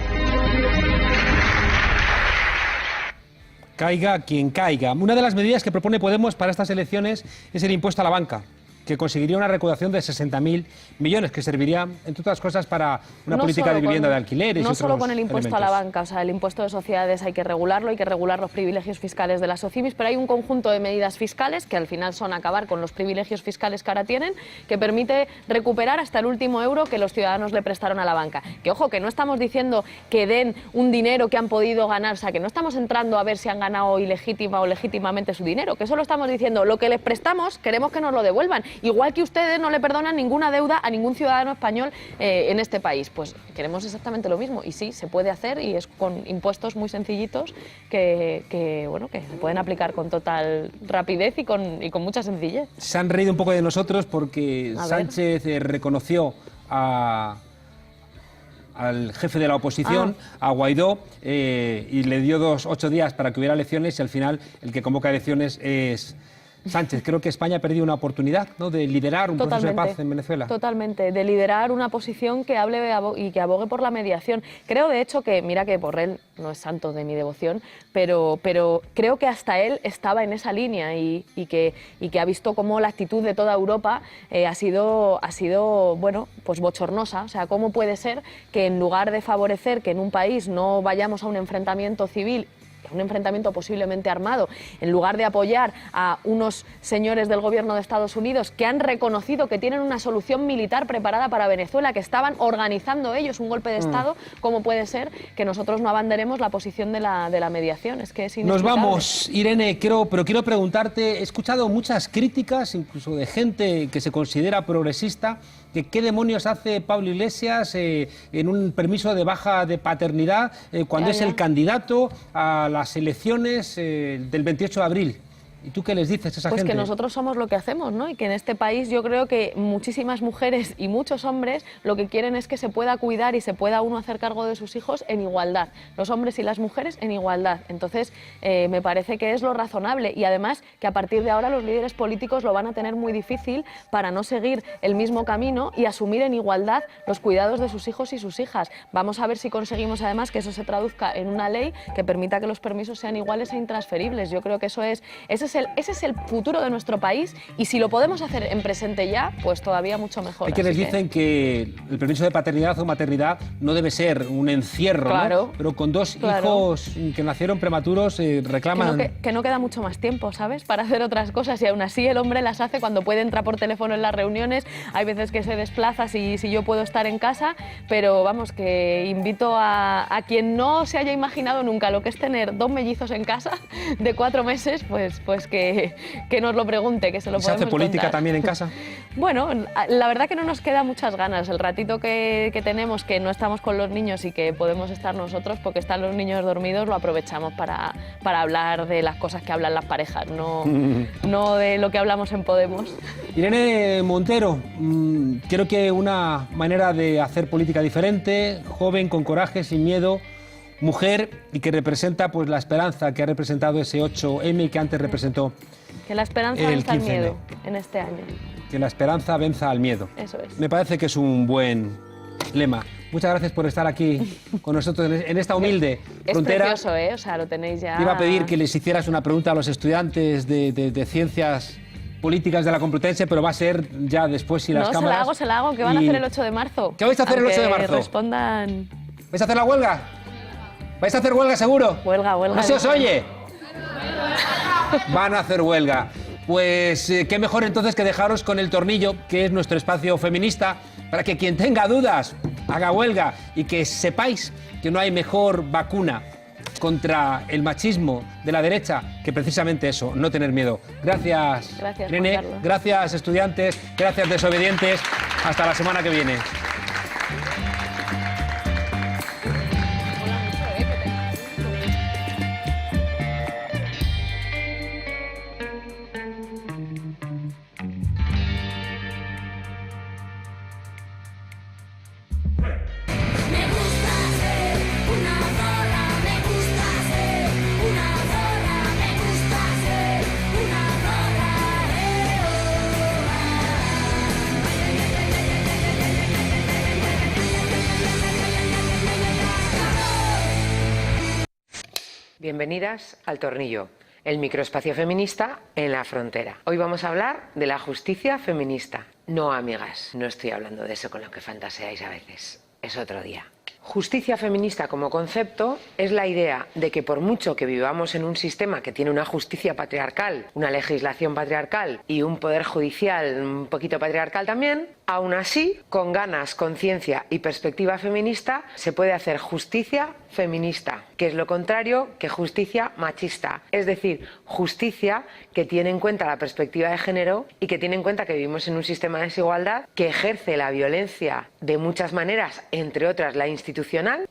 Caiga quien caiga. Una de las medidas que propone Podemos para estas elecciones es el impuesto a la banca, que conseguiría una recaudación de 60.000 millones, que serviría, entre otras cosas, para una política de vivienda de alquileres. No y solo otros con el impuesto elementos. a la banca, o sea, el impuesto de sociedades hay que regularlo, hay que regular los privilegios fiscales de las SOCIMIS, pero hay un conjunto de medidas fiscales que al final son acabar con los privilegios fiscales que ahora tienen, que permite recuperar hasta el último euro que los ciudadanos le prestaron a la banca. Que ojo, que no estamos diciendo que den un dinero que han podido ganar, o sea, que no estamos entrando a ver si han ganado ilegítima o legítimamente su dinero, que solo estamos diciendo lo que les prestamos, queremos que nos lo devuelvan, igual que ustedes no le perdonan ninguna deuda a ningún ciudadano español en este país. Pues queremos exactamente lo mismo, y sí, se puede hacer, y es con impuestos muy sencillitos que se pueden aplicar con total rapidez y con mucha sencillez. Se han reído un poco de nosotros porque Sánchez reconoció a al jefe de la oposición, a Guaidó, y le dio 8 días para que hubiera elecciones y al final el que convoca elecciones es Sánchez. Creo que España ha perdido una oportunidad, ¿no?, de liderar un proceso de paz en Venezuela. Totalmente, de liderar una posición que hable y que abogue por la mediación. Creo, de hecho, que, mira que Borrell no es santo de mi devoción, pero creo que hasta él estaba en esa línea y que ha visto cómo la actitud de toda Europa ha sido, bueno, pues bochornosa. O sea, ¿cómo puede ser que en lugar de favorecer que en un país no vayamos a un enfrentamiento civil, un enfrentamiento posiblemente armado, en lugar de apoyar a unos señores del gobierno de Estados Unidos que han reconocido que tienen una solución militar preparada para Venezuela, que estaban organizando ellos un golpe de Estado, cómo puede ser que nosotros no abanderemos la posición de la mediación? Es que es inexplicable. Nos vamos, Irene, pero quiero preguntarte, he escuchado muchas críticas, incluso de gente que se considera progresista, que qué demonios hace Pablo Iglesias en un permiso de baja de paternidad cuando es el candidato a las elecciones del 28 de abril. ¿Y tú qué les dices a esa gente? Pues que nosotros somos lo que hacemos, ¿no? Y que en este país yo creo que muchísimas mujeres y muchos hombres lo que quieren es que se pueda cuidar y se pueda uno hacer cargo de sus hijos en igualdad. Los hombres y las mujeres en igualdad. Entonces, me parece que es lo razonable y además que a partir de ahora los líderes políticos lo van a tener muy difícil para no seguir el mismo camino y asumir en igualdad los cuidados de sus hijos y sus hijas. Vamos a ver si conseguimos además que eso se traduzca en una ley que permita que los permisos sean iguales e intransferibles. Yo creo que ese es el futuro de nuestro país y si lo podemos hacer en presente ya, pues todavía mucho mejor. Hay quienes dicen que el permiso de paternidad o maternidad no debe ser un encierro, claro, ¿no? Pero con 2 hijos que nacieron prematuros reclaman... Que no queda mucho más tiempo, ¿sabes?, para hacer otras cosas y aún así el hombre las hace cuando puede entrar por teléfono en las reuniones. Hay veces que se desplaza si yo puedo estar en casa, pero vamos, que invito a quien no se haya imaginado nunca lo que es tener 2 mellizos en casa de 4 meses, pues que nos lo pregunte, que se lo podemos contar. ¿Se hace política también en casa? Bueno, la verdad que no nos queda muchas ganas. El ratito que tenemos, que no estamos con los niños y que podemos estar nosotros porque están los niños dormidos, lo aprovechamos para hablar de las cosas que hablan las parejas, no de lo que hablamos en Podemos. Irene Montero, creo que una manera de hacer política diferente, joven, con coraje, sin miedo, mujer y que representa pues la esperanza que ha representado ese 8M y que antes representó que la esperanza venza al miedo en este año. Que la esperanza venza al miedo. Eso es. Me parece que es un buen lema. Muchas gracias por estar aquí con nosotros en esta humilde frontera. Es precioso, ¿eh? O sea, lo tenéis ya... Te iba a pedir que les hicieras una pregunta a los estudiantes de Ciencias Políticas de la Complutense, pero va a ser ya después si las cámaras... No, se la hago. ¿Qué van a hacer el 8 de marzo? ¿Qué vais a hacer el 8 de marzo? Respondan... ¿Vais a hacer la huelga? ¿Vais a hacer huelga seguro? Huelga. ¿No se os oye? Van a hacer huelga. Pues qué mejor entonces que dejaros con El Tornillo, que es nuestro espacio feminista, para que quien tenga dudas haga huelga y que sepáis que no hay mejor vacuna contra el machismo de la derecha que precisamente eso, no tener miedo. Gracias, Irene, gracias estudiantes, gracias desobedientes. Hasta la semana que viene. Bienvenidas al Tornillo, el microespacio feminista en la frontera. Hoy vamos a hablar de la justicia feminista. No, amigas, no estoy hablando de eso con lo que fantaseáis a veces. Es otro día. Justicia feminista como concepto es la idea de que por mucho que vivamos en un sistema que tiene una justicia patriarcal, una legislación patriarcal y un poder judicial un poquito patriarcal también, aún así, con ganas, conciencia y perspectiva feminista, se puede hacer justicia feminista, que es lo contrario que justicia machista. Es decir, justicia que tiene en cuenta la perspectiva de género y que tiene en cuenta que vivimos en un sistema de desigualdad que ejerce la violencia de muchas maneras, entre otras la institucional,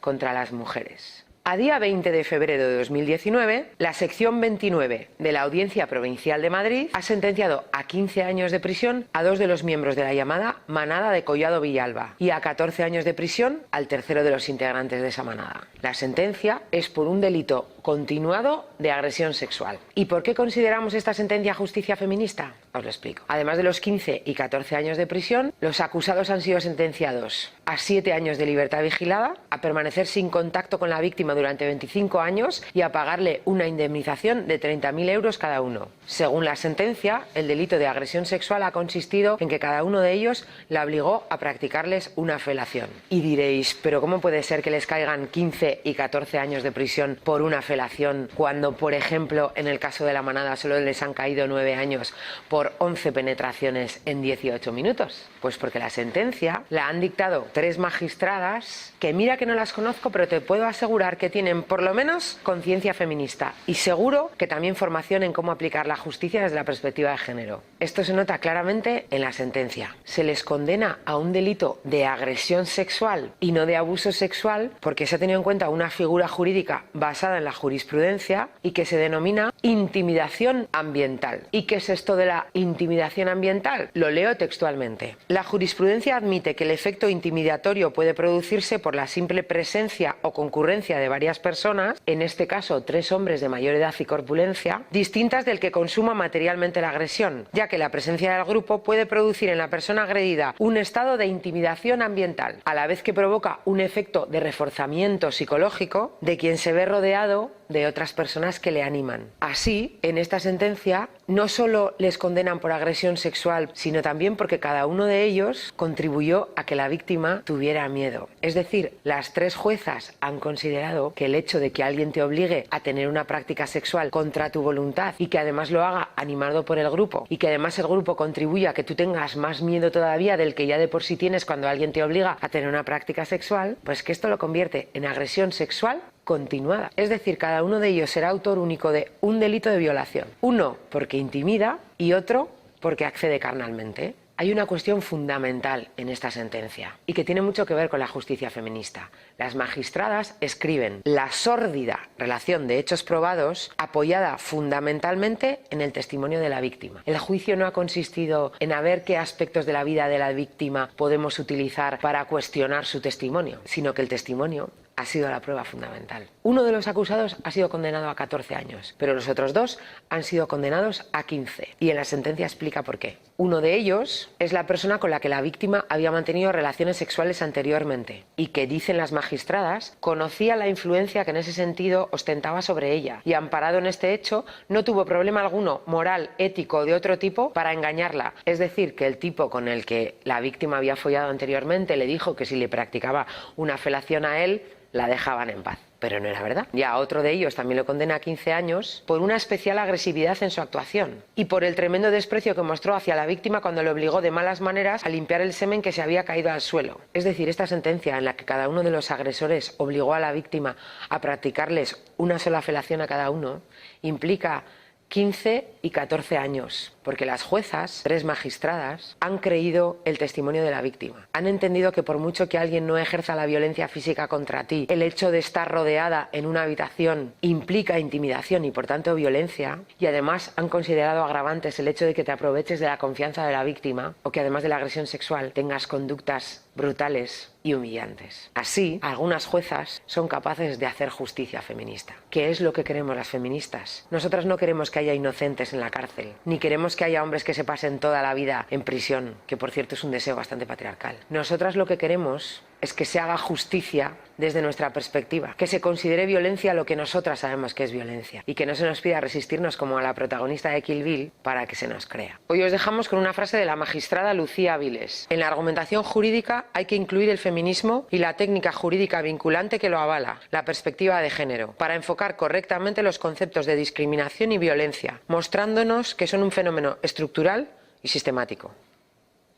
contra las mujeres. A día 20 de febrero de 2019, la sección 29 de la Audiencia Provincial de Madrid ha sentenciado a 15 años de prisión a 2 de los miembros de la llamada Manada de Collado Villalba y a 14 años de prisión al tercero de los integrantes de esa manada. La sentencia es por un delito continuado de agresión sexual. ¿Y por qué consideramos esta sentencia justicia feminista? Os lo explico. Además de los 15 y 14 años de prisión, los acusados han sido sentenciados a 7 años de libertad vigilada, a permanecer sin contacto con la víctima durante 25 años y a pagarle una indemnización de 30.000 euros cada uno. Según la sentencia, el delito de agresión sexual ha consistido en que cada uno de ellos la obligó a practicarles una felación. Y diréis, ¿pero cómo puede ser que les caigan 15 y 14 años de prisión por una felación cuando, por ejemplo, en el caso de la manada solo les han caído 9 años por 11 penetraciones en 18 minutos? Pues porque la sentencia la han dictado 3 magistradas que mira que no las conozco, pero te puedo asegurar que tienen por lo menos conciencia feminista y seguro que también formación en cómo aplicar la justicia desde la perspectiva de género. Esto se nota claramente en la sentencia. Se les condena a un delito de agresión sexual y no de abuso sexual porque se ha tenido en cuenta una figura jurídica basada en la jurisprudencia y que se denomina intimidación ambiental. ¿Y qué es esto de la intimidación ambiental? Lo leo textualmente. La jurisprudencia admite que el efecto intimidatorio puede producirse por la simple presencia o concurrencia de varias personas, en este caso 3 hombres de mayor edad y corpulencia, distintas del que consuma materialmente la agresión, ya que la presencia del grupo puede producir en la persona agredida un estado de intimidación ambiental, a la vez que provoca un efecto de reforzamiento psicológico de quien se ve rodeado de otras personas que le animan. Así, en esta sentencia, no solo les condenan por agresión sexual, sino también porque cada uno de ellos contribuyó a que la víctima tuviera miedo. Es decir, las 3 juezas han considerado que el hecho de que alguien te obligue a tener una práctica sexual contra tu voluntad y que además lo haga animado por el grupo y que además el grupo contribuya a que tú tengas más miedo todavía del que ya de por sí tienes cuando alguien te obliga a tener una práctica sexual, pues que esto lo convierte en agresión sexual continuada. Es decir, cada uno de ellos será autor único de un delito de violación. Uno porque intimida y otro porque accede carnalmente. Hay una cuestión fundamental en esta sentencia y que tiene mucho que ver con la justicia feminista. Las magistradas escriben la sórdida relación de hechos probados apoyada fundamentalmente en el testimonio de la víctima. El juicio no ha consistido en a ver qué aspectos de la vida de la víctima podemos utilizar para cuestionar su testimonio, sino que el testimonio ha sido la prueba fundamental. Uno de los acusados ha sido condenado a 14 años, pero los otros 2 han sido condenados a 15. Y en la sentencia explica por qué. Uno de ellos es la persona con la que la víctima había mantenido relaciones sexuales anteriormente y que, dicen las magistradas, conocía la influencia que en ese sentido ostentaba sobre ella y, amparado en este hecho, no tuvo problema alguno, moral, ético o de otro tipo, para engañarla. Es decir, que el tipo con el que la víctima había follado anteriormente le dijo que si le practicaba una felación a él, la dejaban en paz. Pero no era verdad. Ya otro de ellos también lo condena a 15 años por una especial agresividad en su actuación y por el tremendo desprecio que mostró hacia la víctima cuando le obligó de malas maneras a limpiar el semen que se había caído al suelo. Es decir, esta sentencia en la que cada uno de los agresores obligó a la víctima a practicarles una sola felación a cada uno implica 15 y 14 años, porque las juezas, 3 magistradas, han creído el testimonio de la víctima. Han entendido que por mucho que alguien no ejerza la violencia física contra ti, el hecho de estar rodeada en una habitación implica intimidación y por tanto violencia, y además han considerado agravantes el hecho de que te aproveches de la confianza de la víctima o que además de la agresión sexual tengas conductas brutales y humillantes. Así, algunas juezas son capaces de hacer justicia feminista. ¿Qué es lo que queremos las feministas? Nosotras no queremos que haya inocentes en la cárcel, ni queremos que haya hombres que se pasen toda la vida en prisión, que por cierto es un deseo bastante patriarcal. Nosotras lo que queremos es que se haga justicia desde nuestra perspectiva, que se considere violencia lo que nosotras sabemos que es violencia y que no se nos pida resistirnos como a la protagonista de Kill Bill para que se nos crea. Hoy os dejamos con una frase de la magistrada Lucía Viles. En la argumentación jurídica hay que incluir el feminismo y la técnica jurídica vinculante que lo avala, la perspectiva de género, para enfocar correctamente los conceptos de discriminación y violencia, mostrándonos que son un fenómeno estructural y sistemático.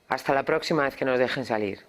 Hasta la próxima vez que nos dejen salir.